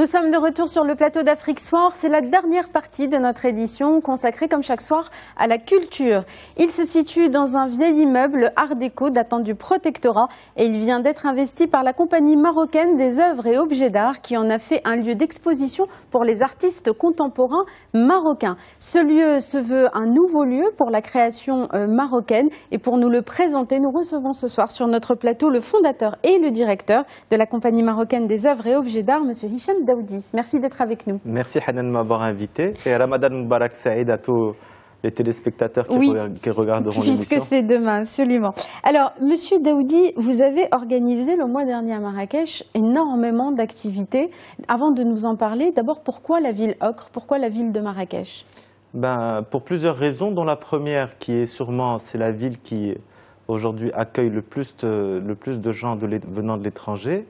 Nous sommes de retour sur le plateau d'Afrique Soir. C'est la dernière partie de notre édition consacrée comme chaque soir à la culture. Il se situe dans un vieil immeuble art déco datant du protectorat et il vient d'être investi par la compagnie marocaine des œuvres et objets d'art qui en a fait un lieu d'exposition pour les artistes contemporains marocains. Ce lieu se veut un nouveau lieu pour la création marocaine et pour nous le présenter, nous recevons ce soir sur notre plateau le fondateur et le directeur de la compagnie marocaine des œuvres et objets d'art, M. Hicham Daoudi. Merci d'être avec nous. Merci Hanan de m'avoir invité. Et Ramadan Moubarak Saïd à tous les téléspectateurs qui regarderont l'émission. Puisque c'est demain, absolument. Alors, Monsieur Daoudi, vous avez organisé le mois dernier à Marrakech énormément d'activités. Avant de nous en parler, d'abord, pourquoi la ville Ocre? Pourquoi la ville de Marrakech? Pour plusieurs raisons, dont la première qui est sûrement, c'est la ville qui aujourd'hui accueille le plus de gens venant de l'étranger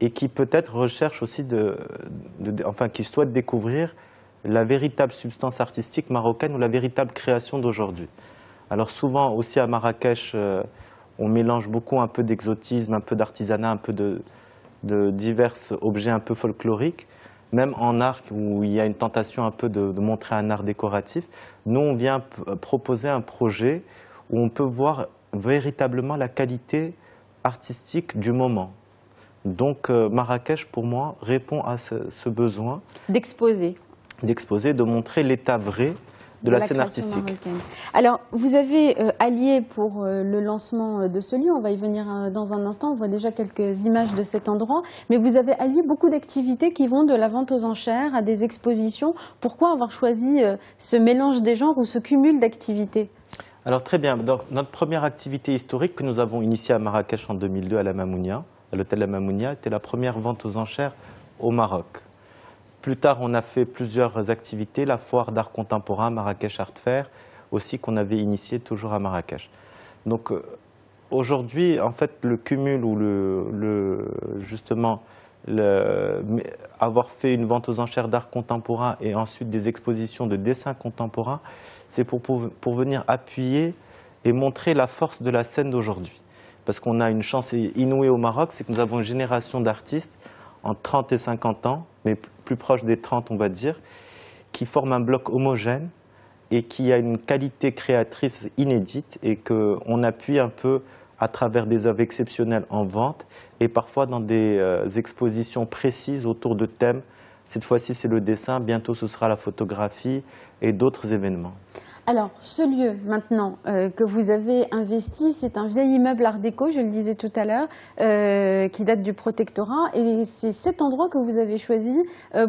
et qui peut-être recherche aussi, qui souhaite découvrir la véritable substance artistique marocaine ou la véritable création d'aujourd'hui. Alors souvent aussi à Marrakech, on mélange beaucoup un peu d'exotisme, un peu d'artisanat, un peu de divers objets un peu folkloriques, même en art où il y a une tentation un peu de montrer un art décoratif. Nous, on vient proposer un projet où on peut voir véritablement la qualité artistique du moment. Donc Marrakech, pour moi, répond à ce besoin d'exposer, de montrer l'état vrai de la scène artistique. Marocaine. Alors, vous avez allié pour le lancement de ce lieu, on va y venir dans un instant, on voit déjà quelques images de cet endroit, mais vous avez allié beaucoup d'activités qui vont de la vente aux enchères à des expositions. Pourquoi avoir choisi ce mélange des genres ou ce cumul d'activités? Alors très bien, donc, notre première activité historique que nous avons initiée à Marrakech en 2002 à la Mamounia, à l'hôtel La Mamounia, était la première vente aux enchères au Maroc. Plus tard, on a fait plusieurs activités, la foire d'art contemporain, Marrakech Art Fair, aussi qu'on avait initié toujours à Marrakech. Donc aujourd'hui, en fait, le cumul ou avoir fait une vente aux enchères d'art contemporain et ensuite des expositions de dessins contemporains, c'est pour venir appuyer et montrer la force de la scène d'aujourd'hui. Parce qu'on a une chance inouïe au Maroc, c'est que nous avons une génération d'artistes en 30 et 50 ans, mais plus proche des 30 on va dire, qui forment un bloc homogène et qui a une qualité créatrice inédite et qu'on appuie un peu à travers des œuvres exceptionnelles en vente et parfois dans des expositions précises autour de thèmes. Cette fois-ci c'est le dessin, bientôt ce sera la photographie et d'autres événements. Alors, ce lieu, maintenant, que vous avez investi, c'est un vieil immeuble art déco, je le disais tout à l'heure, qui date du protectorat. Et c'est cet endroit que vous avez choisi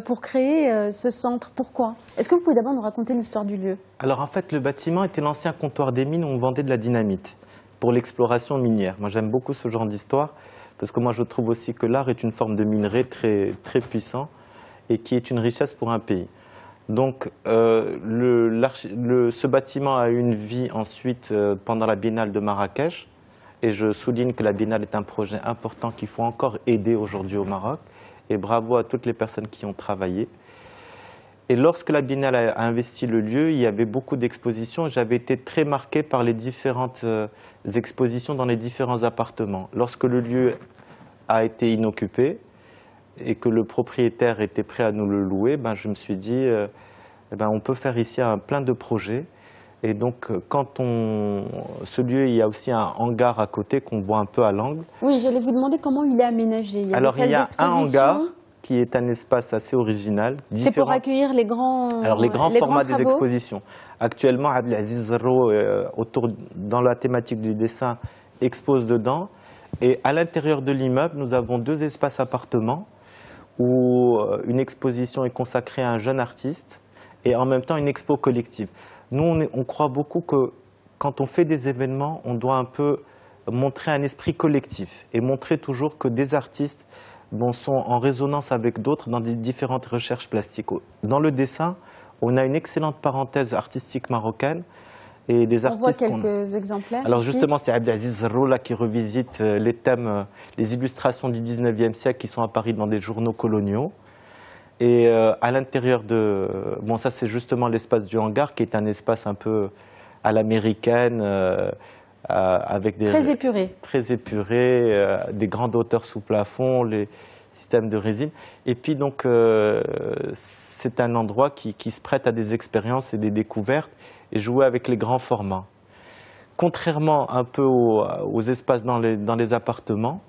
pour créer ce centre. Pourquoi? Est-ce que vous pouvez d'abord nous raconter l'histoire du lieu? Alors, en fait, le bâtiment était l'ancien comptoir des mines où on vendait de la dynamite pour l'exploration minière. Moi, j'aime beaucoup ce genre d'histoire parce que moi, je trouve aussi que l'art est une forme de minerai très, très puissant et qui est une richesse pour un pays. Donc, ce bâtiment a eu une vie ensuite pendant la Biennale de Marrakech. Et je souligne que la Biennale est un projet important qu'il faut encore aider aujourd'hui au Maroc. Et bravo à toutes les personnes qui ont travaillé. Et lorsque la Biennale a investi le lieu, il y avait beaucoup d'expositions. J'avais été très marqué par les différentes expositions dans les différents appartements. Lorsque le lieu a été inoccupé, et que le propriétaire était prêt à nous le louer, je me suis dit, on peut faire ici plein de projets. Et donc, ce lieu, il y a aussi un hangar à côté qu'on voit un peu à l'angle. Oui, j'allais vous demander comment il est aménagé. Alors, il y a un hangar qui est un espace assez original. C'est pour accueillir les grands formats des expositions. Actuellement, Abdelaziz Zarro, dans la thématique du dessin, expose dedans. Et à l'intérieur de l'immeuble, nous avons 2 espaces appartements où une exposition est consacrée à un jeune artiste et en même temps une expo collective. Nous, on croit beaucoup que quand on fait des événements, on doit un peu montrer un esprit collectif et montrer toujours que des artistes sont en résonance avec d'autres dans des différentes recherches plastiques. Dans le dessin, on a une excellente parenthèse artistique marocaine. Et des artistes voit quelques exemplaires. Alors justement, c'est Abdelaziz Zarro qui revisite les thèmes, les illustrations du 19e siècle qui sont apparues dans des journaux coloniaux. Et à l'intérieur de... Bon, ça c'est justement l'espace du hangar qui est un espace un peu à l'américaine, avec des... Très épuré. Très épuré, des grandes hauteurs sous plafond. système de résine. Et puis donc c'est un endroit qui se prête à des expériences et des découvertes et jouer avec les grands formats. Contrairement un peu aux espaces dans les appartements,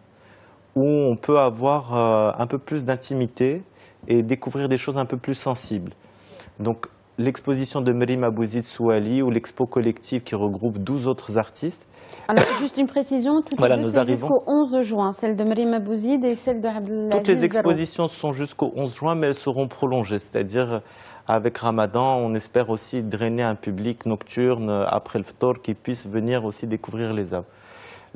où on peut avoir un peu plus d'intimité et découvrir des choses un peu plus sensibles. Donc l'exposition de Merim Abouzid Souali ou l'expo collective qui regroupe 12 autres artistes. Alors juste une précision, toutes voilà, les deux c'est jusqu'au 11 juin, celle de Merim Abouzid et celle de Abdelaziz. Toutes les expositions sont jusqu'au 11 juin, mais elles seront prolongées, c'est-à-dire avec Ramadan, on espère aussi drainer un public nocturne après le Ftor qui puisse venir aussi découvrir les œuvres.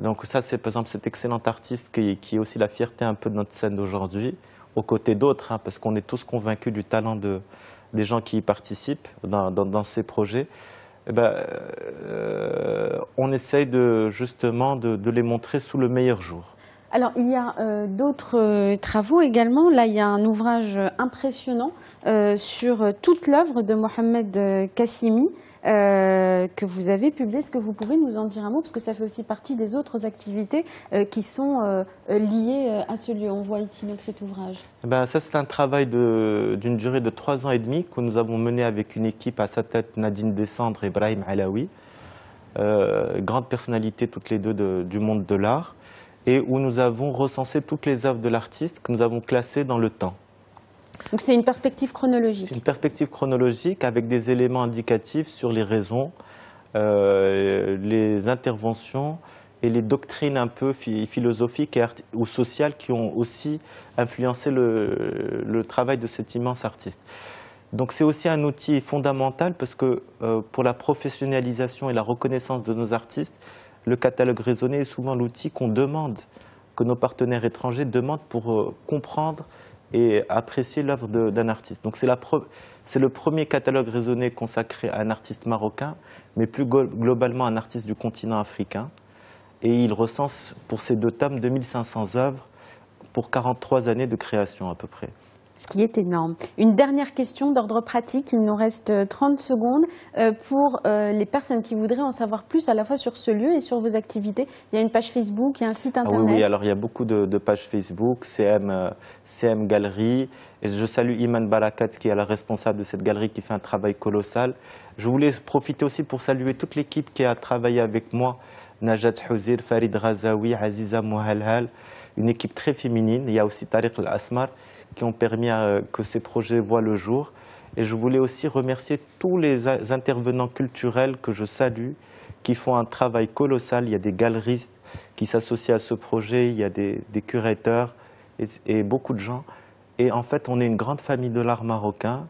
Donc ça, c'est par exemple cet excellent artiste qui est aussi la fierté un peu de notre scène d'aujourd'hui, aux côtés d'autres, parce qu'on est tous convaincus du talent des gens qui y participent dans ces projets. Eh ben, on essaye justement de les montrer sous le meilleur jour. Alors, il y a d'autres travaux également. Là, il y a un ouvrage impressionnant sur toute l'œuvre de Mohamed Kassimi que vous avez publié. Est-ce que vous pouvez nous en dire un mot? Parce que ça fait aussi partie des autres activités qui sont liées à ce lieu. On voit ici donc, cet ouvrage. Ben, ça, c'est un travail d'une durée de 3 ans et demi que nous avons mené avec une équipe à sa tête, Nadine Descendre et Brahim Alaoui. Grandes personnalités toutes les deux du monde de l'art. Et où nous avons recensé toutes les œuvres de l'artiste que nous avons classées dans le temps. Donc c'est une perspective chronologique. C'est une perspective chronologique avec des éléments indicatifs sur les raisons, les interventions et les doctrines un peu philosophiques ou sociales qui ont aussi influencé le travail de cet immense artiste. Donc c'est aussi un outil fondamental parce que pour la professionnalisation et la reconnaissance de nos artistes, le catalogue raisonné est souvent l'outil qu'on demande, que nos partenaires étrangers demandent pour comprendre et apprécier l'œuvre d'un artiste. Donc c'est le premier catalogue raisonné consacré à un artiste marocain, mais plus globalement un artiste du continent africain. Et il recense pour ces 2 tomes 2500 œuvres pour 43 années de création à peu près. Ce qui est énorme. Une dernière question d'ordre pratique, il nous reste 30 secondes pour les personnes qui voudraient en savoir plus à la fois sur ce lieu et sur vos activités. Il y a une page Facebook, il y a un site internet. Oui, alors il y a beaucoup de pages Facebook, CM Galerie. Et je salue Iman Barakat qui est la responsable de cette galerie qui fait un travail colossal. Je voulais profiter aussi pour saluer toute l'équipe qui a travaillé avec moi. Najat Houzir, Farid Razaoui, Aziza Mouhalhal, une équipe très féminine. Il y a aussi Tariq Al-Asmar qui ont permis que ces projets voient le jour. Et je voulais aussi remercier tous les intervenants culturels que je salue, qui font un travail colossal. Il y a des galeristes qui s'associent à ce projet, il y a des curateurs et beaucoup de gens. Et en fait, on est une grande famille de l'art marocain.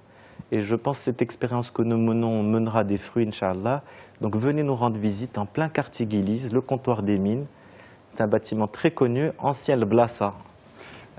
Et je pense que cette expérience que nous menons mènera des fruits, Inch'Allah. Donc venez nous rendre visite en plein quartier Guilise, le comptoir des mines. C'est un bâtiment très connu, ancien le Blassa.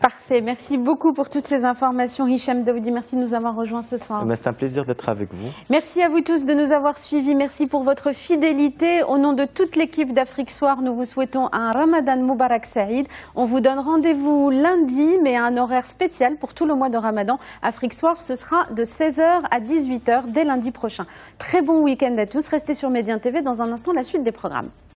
Parfait, merci beaucoup pour toutes ces informations. Hicham Daoudi, merci de nous avoir rejoints ce soir. C'est un plaisir d'être avec vous. Merci à vous tous de nous avoir suivis, merci pour votre fidélité. Au nom de toute l'équipe d'Afrique Soir, nous vous souhaitons un Ramadan Moubarak Saïd. On vous donne rendez-vous lundi, mais à un horaire spécial pour tout le mois de Ramadan. Afrique Soir, ce sera de 16h à 18h dès lundi prochain. Très bon week-end à tous, restez sur Médien TV, dans un instant la suite des programmes.